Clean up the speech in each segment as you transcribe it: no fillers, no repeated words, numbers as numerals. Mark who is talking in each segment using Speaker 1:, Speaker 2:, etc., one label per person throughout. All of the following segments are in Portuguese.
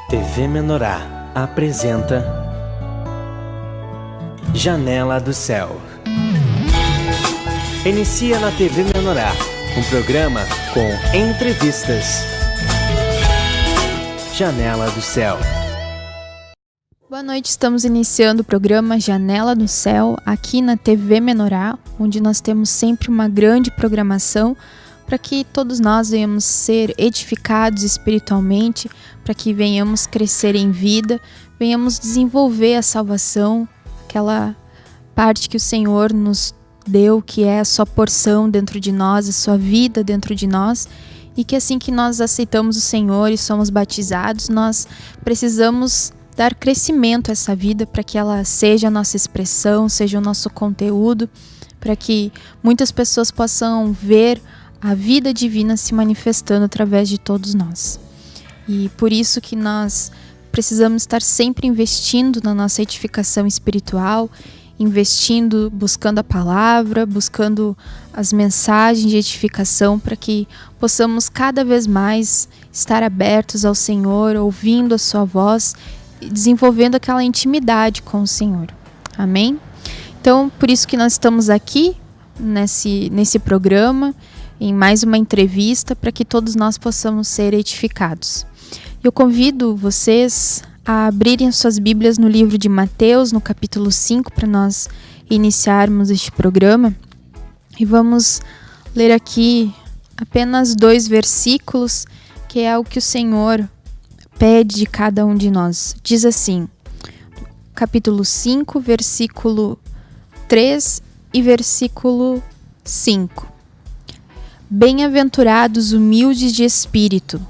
Speaker 1: TV Menorá apresenta Janela do Céu. Inicia na TV Menorá um programa com entrevistas. Janela do Céu.
Speaker 2: Boa noite, estamos iniciando o programa Janela do Céu aqui na TV Menorá, onde nós temos sempre uma grande programação para que todos nós venhamos ser edificados espiritualmente, para que venhamos crescer em vida, venhamos desenvolver a salvação, aquela parte que o Senhor nos deu, que é a sua porção dentro de nós, a sua vida dentro de nós, e que assim que nós aceitamos o Senhor e somos batizados, nós precisamos dar crescimento a essa vida para que ela seja a nossa expressão, seja o nosso conteúdo, para que muitas pessoas possam ver a vida divina se manifestando através de todos nós. E por isso que nós precisamos estar sempre investindo na nossa edificação espiritual, investindo, buscando a palavra, buscando as mensagens de edificação para que possamos cada vez mais estar abertos ao Senhor, ouvindo a sua voz e desenvolvendo aquela intimidade com o Senhor. Amém? Então, por isso que nós estamos aqui nesse programa, em mais uma entrevista, para que todos nós possamos ser edificados. Eu convido vocês a abrirem suas Bíblias no livro de Mateus, no capítulo 5, para nós iniciarmos este programa. E vamos ler aqui apenas 2 versículos, que é o que o Senhor pede de cada um de nós. Diz assim, capítulo 5, versículo 3 e versículo 5. Bem-aventurados humildes de espírito,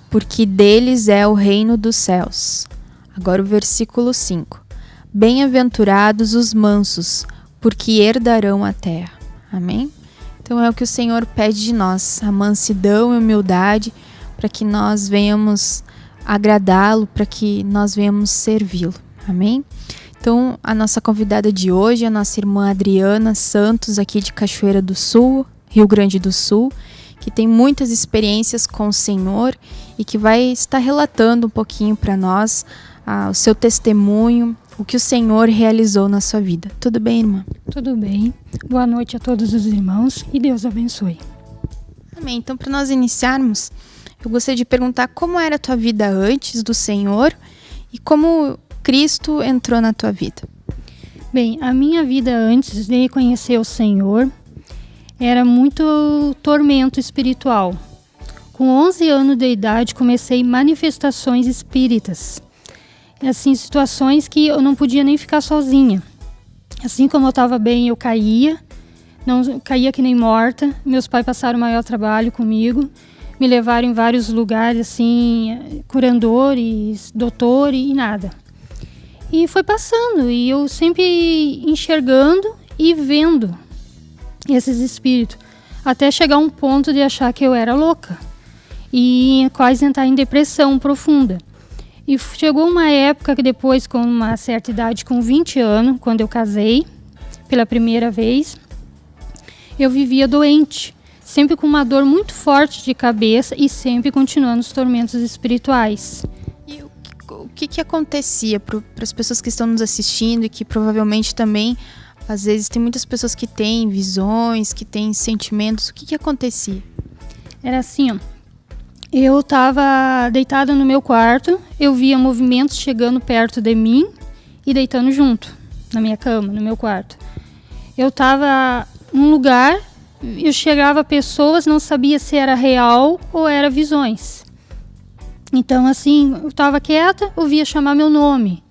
Speaker 2: porque deles é o reino dos céus. Agora o versículo 5. Bem-aventurados os mansos, porque herdarão a terra. Amém? Então é o que o Senhor pede de nós, a mansidão e humildade, para que nós venhamos agradá-lo, para que nós venhamos servi-lo. Amém? Então a nossa convidada de hoje é a nossa irmã Adriana Santos, aqui de Cachoeira do Sul, Rio Grande do Sul, que tem muitas experiências com o Senhor e que vai estar relatando um pouquinho para nós o seu testemunho, o que o Senhor realizou na sua vida. Tudo bem, irmã?
Speaker 3: Tudo bem. Boa noite a todos os irmãos e Deus abençoe.
Speaker 2: Amém. Então, para nós iniciarmos, eu gostaria de perguntar como era a tua vida antes do Senhor e como Cristo entrou na tua vida.
Speaker 3: Bem, a minha vida antes de conhecer o Senhor era muito tormento espiritual. Com 11 anos de idade, comecei manifestações espíritas. Assim, situações que eu não podia nem ficar sozinha. Assim como eu estava bem, eu caía. Não caía que nem morta. Meus pais passaram o maior trabalho comigo. Me levaram em vários lugares, assim, curandores, doutor e nada. E foi passando. E eu sempre enxergando e vendo esses espíritos, até chegar a um ponto de achar que eu era louca e quase entrar em depressão profunda. E chegou uma época que depois, com uma certa idade, com 20 anos, quando eu casei pela primeira vez, eu vivia doente, sempre com uma dor muito forte de cabeça e sempre continuando os tormentos espirituais.
Speaker 2: E o que acontecia para as pessoas que estão nos assistindo e que provavelmente também às vezes tem muitas pessoas que têm visões, que têm sentimentos. O que acontecia?
Speaker 3: Era assim, ó. Eu estava deitada no meu quarto, eu via movimentos chegando perto de mim e deitando junto, na minha cama, no meu quarto. Eu estava num lugar, eu chegava pessoas, não sabia se era real ou era visões. Então, assim, eu estava quieta, ouvia chamar meu nome.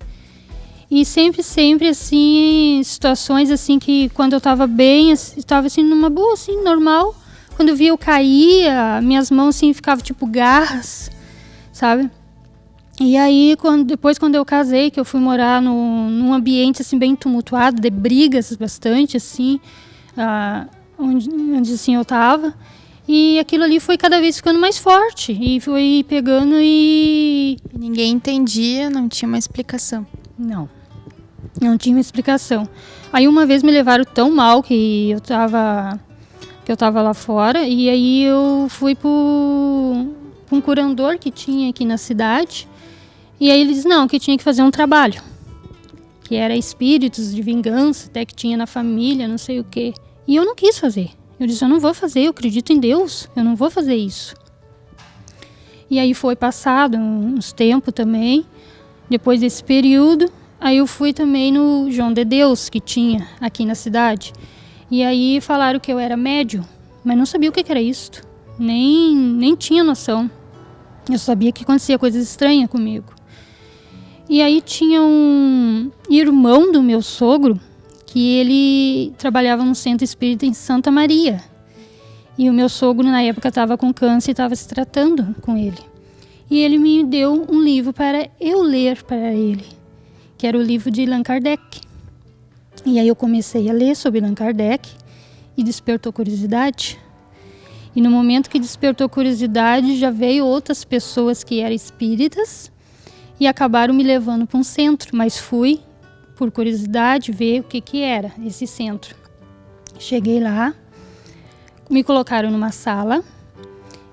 Speaker 3: E sempre, assim, situações assim que quando eu estava bem, estava assim numa boa, assim, normal. Quando eu via eu caía, minhas mãos assim ficavam tipo garras, sabe? E aí, depois quando eu casei, que eu fui morar num ambiente assim bem tumultuado, de brigas bastante, assim, onde assim eu estava. E aquilo ali foi cada vez ficando mais forte e foi pegando e...
Speaker 2: Ninguém entendia, não tinha uma explicação.
Speaker 3: Não tinha uma explicação. Aí uma vez me levaram tão mal que eu tava lá fora. E aí eu fui para um curandor que tinha aqui na cidade. E aí ele disse, não, que tinha que fazer um trabalho, que era espíritos de vingança, até que tinha na família, não sei o quê. E eu não quis fazer. Eu disse, eu não vou fazer, eu acredito em Deus, eu não vou fazer isso. E aí foi passado uns tempos também, depois desse período, aí eu fui também no João de Deus, que tinha aqui na cidade. E aí falaram que eu era médium, mas não sabia o que era isso, nem tinha noção. Eu sabia que acontecia coisas estranhas comigo. E aí tinha um irmão do meu sogro, que ele trabalhava no centro espírita em Santa Maria. E o meu sogro, na época, estava com câncer e estava se tratando com ele. E ele me deu um livro para eu ler para ele, que era o livro de Allan Kardec. E aí eu comecei a ler sobre Allan Kardec e despertou curiosidade. E no momento que despertou curiosidade, já veio outras pessoas que eram espíritas e acabaram me levando para um centro, mas fui, por curiosidade, ver o que era esse centro. Cheguei lá, me colocaram numa sala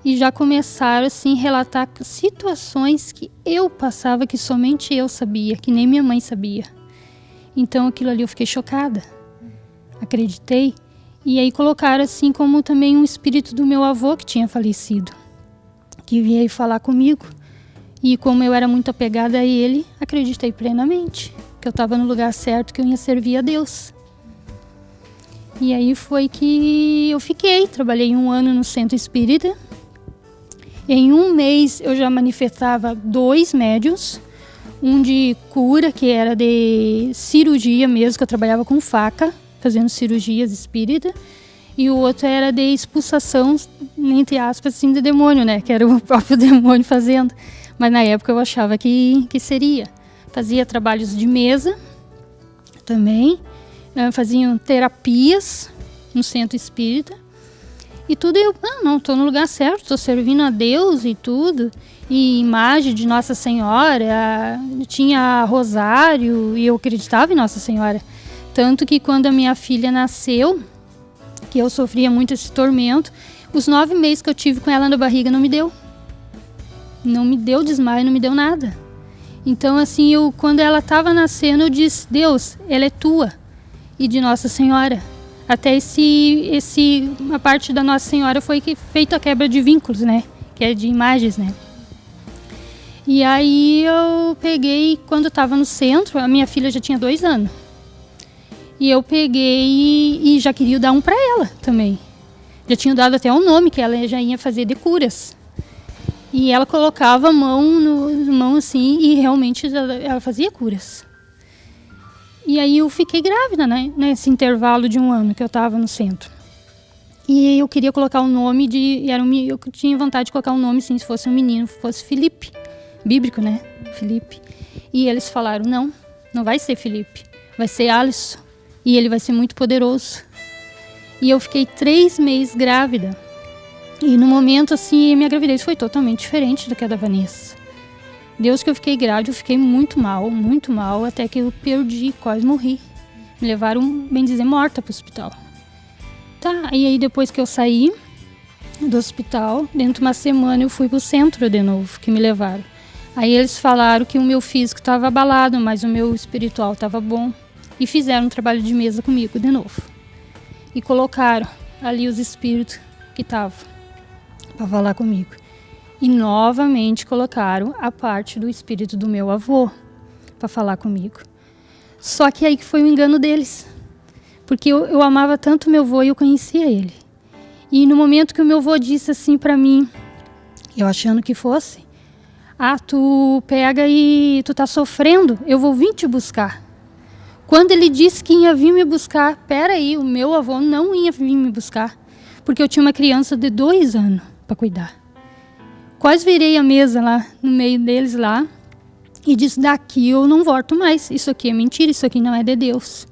Speaker 3: e já começaram assim, a relatar situações que eu passava, que somente eu sabia, que nem minha mãe sabia. Então aquilo ali eu fiquei chocada, acreditei. E aí colocaram assim como também um espírito do meu avô que tinha falecido, que veio falar comigo. E como eu era muito apegada a ele, acreditei plenamente que eu estava no lugar certo, que eu ia servir a Deus. E aí foi que eu trabalhei 1 ano no centro espírita. Em 1 mês eu já manifestava 2 médiuns, um de cura, que era de cirurgia mesmo, que eu trabalhava com faca, fazendo cirurgias espírita, e o outro era de expulsação, entre aspas, assim, de demônio, né? Que era o próprio demônio fazendo. Mas na época eu achava que seria. Fazia trabalhos de mesa também, faziam terapias no centro espírita. E tudo eu, não, estou no lugar certo, estou servindo a Deus e tudo. E imagem de Nossa Senhora, tinha rosário e eu acreditava em Nossa Senhora. Tanto que quando a minha filha nasceu, que eu sofria muito esse tormento, os 9 meses que eu tive com ela na barriga não me deu. Não me deu desmaio, não me deu nada. Então, assim, quando ela estava nascendo, eu disse, Deus, ela é tua e de Nossa Senhora. Até a parte da Nossa Senhora foi feita a quebra de vínculos, né? Que é de imagens, né? E aí eu peguei, quando eu estava no centro, a minha filha já tinha 2 anos. E eu peguei e já queria dar um para ela também. Já tinha dado até um nome que ela já ia fazer de curas. E ela colocava a mão assim e realmente ela fazia curas. E aí eu fiquei grávida, né? Nesse intervalo de 1 ano que eu estava no centro. E eu queria colocar o nome eu tinha vontade de colocar um nome, sim, se fosse um menino, fosse Felipe. Bíblico, né? Felipe. E eles falaram, não vai ser Felipe, vai ser Alisson. E ele vai ser muito poderoso. E eu fiquei 3 meses grávida. E no momento, assim, minha gravidez foi totalmente diferente do que a da Vanessa. Deus que eu fiquei grávida, eu fiquei muito mal, até que eu perdi, quase morri. Me levaram, bem dizer, morta para o hospital. Tá, e aí depois que eu saí do hospital, dentro de uma semana eu fui para o centro de novo, que me levaram. Aí eles falaram que o meu físico estava abalado, mas o meu espiritual estava bom. E fizeram um trabalho de mesa comigo de novo. E colocaram ali os espíritos que estavam para falar comigo. E novamente colocaram a parte do espírito do meu avô para falar comigo. Só que aí que foi o engano deles. Porque eu amava tanto meu avô e eu conhecia ele. E no momento que o meu avô disse assim para mim, eu achando que fosse, tu pega e tu tá sofrendo, eu vou vir te buscar. Quando ele disse que ia vir me buscar, peraí, o meu avô não ia vir me buscar, porque eu tinha uma criança de 2 anos para cuidar. Quase virei a mesa lá, no meio deles lá, e disse, daqui eu não volto mais, isso aqui é mentira, isso aqui não é de Deus.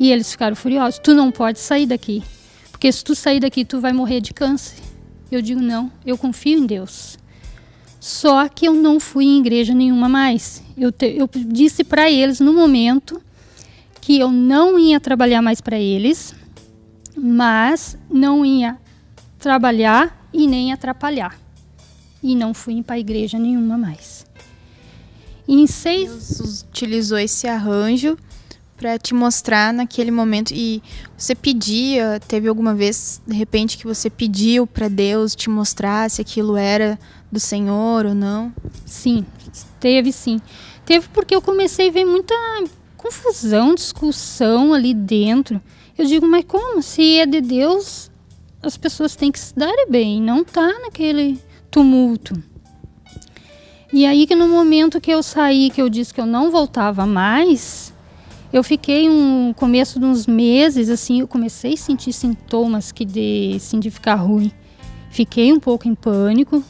Speaker 3: E eles ficaram furiosos, tu não pode sair daqui, porque se tu sair daqui, tu vai morrer de câncer. Eu digo, não, eu confio em Deus. Só que eu não fui em igreja nenhuma mais. Eu disse para eles, no momento, que eu não ia trabalhar mais para eles, mas não ia trabalhar e nem atrapalhar. E não fui para a igreja nenhuma mais. E em 6...
Speaker 2: Deus utilizou esse arranjo para te mostrar naquele momento. E você pedia, teve alguma vez, de repente, que você pediu para Deus te mostrar se aquilo era do Senhor ou não?
Speaker 3: Sim, teve sim. Teve porque eu comecei a ver muita confusão, discussão ali dentro. Eu digo, mas como? Se é de Deus, as pessoas têm que se dar bem, não tá naquele tumulto. E aí que no momento que eu saí, que eu disse que eu não voltava mais, eu fiquei um começo de uns meses, assim, eu comecei a sentir sintomas assim, de ficar ruim. Fiquei um pouco em pânico,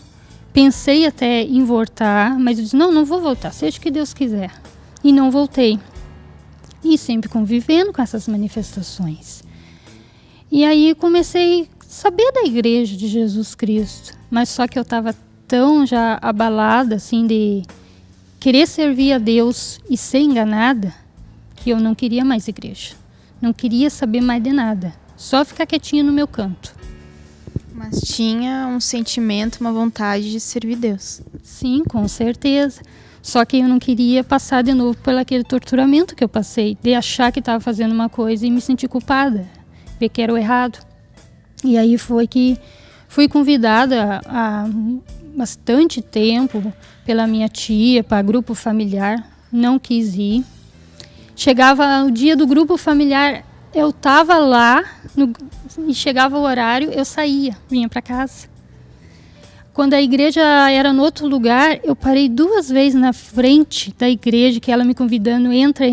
Speaker 3: pensei até em voltar, mas eu disse, não vou voltar, seja o que Deus quiser. E não voltei. E sempre convivendo com essas manifestações. E aí comecei a saber da igreja de Jesus Cristo, mas só que eu estava tão já abalada, assim, de querer servir a Deus e ser enganada, que eu não queria mais igreja. Não queria saber mais de nada. Só ficar quietinha no meu canto.
Speaker 2: Mas tinha um sentimento, uma vontade de servir Deus.
Speaker 3: Sim, com certeza. Só que eu não queria passar de novo por aquele torturamento que eu passei, de achar que estava fazendo uma coisa e me sentir culpada, ver que era o errado. E aí foi que fui convidada há bastante tempo pela minha tia, para grupo familiar, não quis ir. Chegava o dia do grupo familiar, eu estava lá e chegava o horário, eu saía, vinha para casa. Quando a igreja era no outro lugar, eu parei 2 vezes na frente da igreja, que ela me convidando, entra,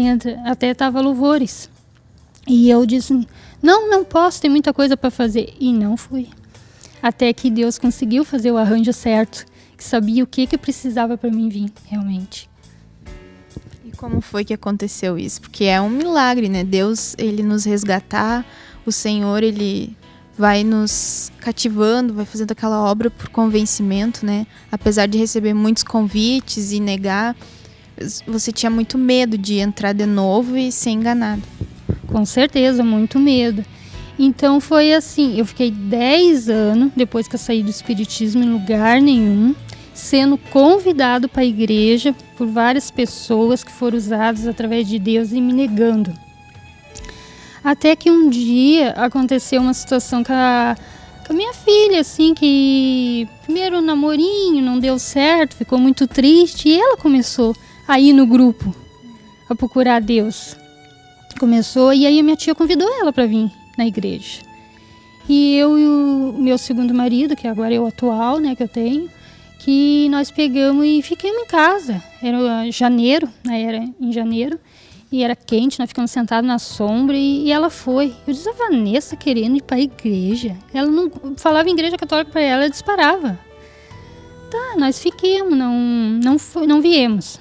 Speaker 3: até estava louvores. E eu disse, não posso, tem muita coisa para fazer. E não fui. Até que Deus conseguiu fazer o arranjo certo, que sabia o que precisava para mim vir, realmente.
Speaker 2: E como foi que aconteceu isso? Porque é um milagre, né? Deus, ele nos resgatar, o Senhor, ele vai nos cativando, vai fazendo aquela obra por convencimento, né? Apesar de receber muitos convites e negar, você tinha muito medo de entrar de novo e ser enganado.
Speaker 3: Com certeza, muito medo. Então foi assim, eu fiquei 10 anos, depois que eu saí do espiritismo, em lugar nenhum, sendo convidado para a igreja por várias pessoas que foram usadas através de Deus e me negando. Até que um dia aconteceu uma situação com a minha filha, assim, que primeiro o namorinho não deu certo, ficou muito triste, e ela começou a ir no grupo, a procurar Deus. Começou, e aí a minha tia convidou ela para vir na igreja. E eu e o meu segundo marido, que agora é o atual, né, que eu tenho, que nós pegamos e ficamos em casa. Era janeiro, né, era em janeiro, e era quente, nós ficamos sentados na sombra, e ela foi. Eu disse, a Vanessa querendo ir para a igreja. Ela não falava em igreja católica para ela, ela disparava. Tá, nós fiquemos, não viemos.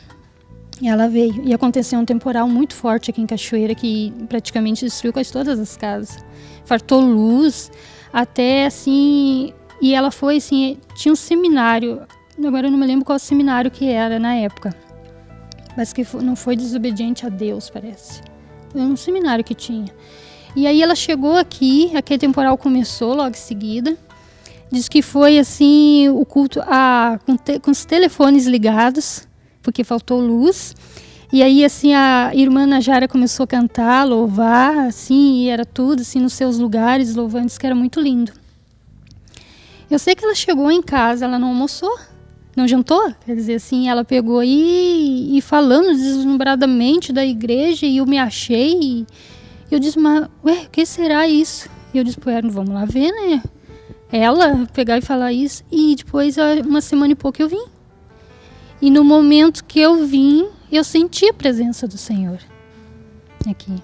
Speaker 3: E ela veio. E aconteceu um temporal muito forte aqui em Cachoeira, que praticamente destruiu quase todas as casas. Fartou luz, até assim... E ela foi assim, tinha um seminário, agora eu não me lembro qual seminário que era na época. Mas que não foi desobediente a Deus, parece. Foi um seminário que tinha. E aí ela chegou aqui, aquele temporal começou logo em seguida. Diz que foi assim, o culto com os telefones ligados, porque faltou luz. E aí assim, a irmã Najara começou a cantar, louvar, assim, e era tudo assim nos seus lugares, louvando, isso que era muito lindo. Eu sei que ela chegou em casa, ela não almoçou, não jantou, quer dizer assim, ela pegou e falando deslumbradamente da igreja, e eu me achei, e eu disse, mas, o que será isso? E eu disse, vamos lá ver, né? Ela pegar e falar isso, e depois, uma semana e pouco, eu vim. E no momento que eu vim, eu senti a presença do Senhor aqui.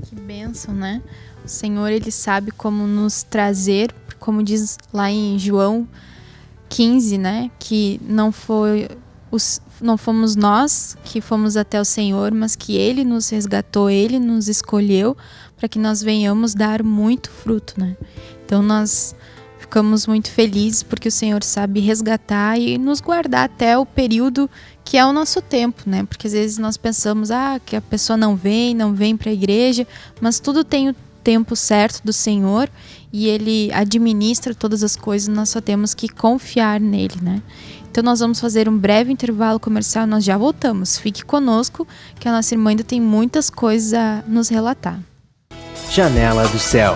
Speaker 2: Que bênção, né? O Senhor, ele sabe como nos trazer, como diz lá em João 15, né? Que não fomos nós que fomos até o Senhor, mas que Ele nos resgatou, Ele nos escolheu para que nós venhamos dar muito fruto, né? Então nós ficamos muito felizes porque o Senhor sabe resgatar e nos guardar até o período que é o nosso tempo, né? Porque às vezes nós pensamos, que a pessoa não vem para a igreja, mas tudo tem o tempo certo do Senhor e Ele administra todas as coisas, nós só temos que confiar nele, né? Então nós vamos fazer um breve intervalo comercial, nós já voltamos. Fique conosco, que a nossa irmã ainda tem muitas coisas a nos relatar.
Speaker 1: Janela do Céu.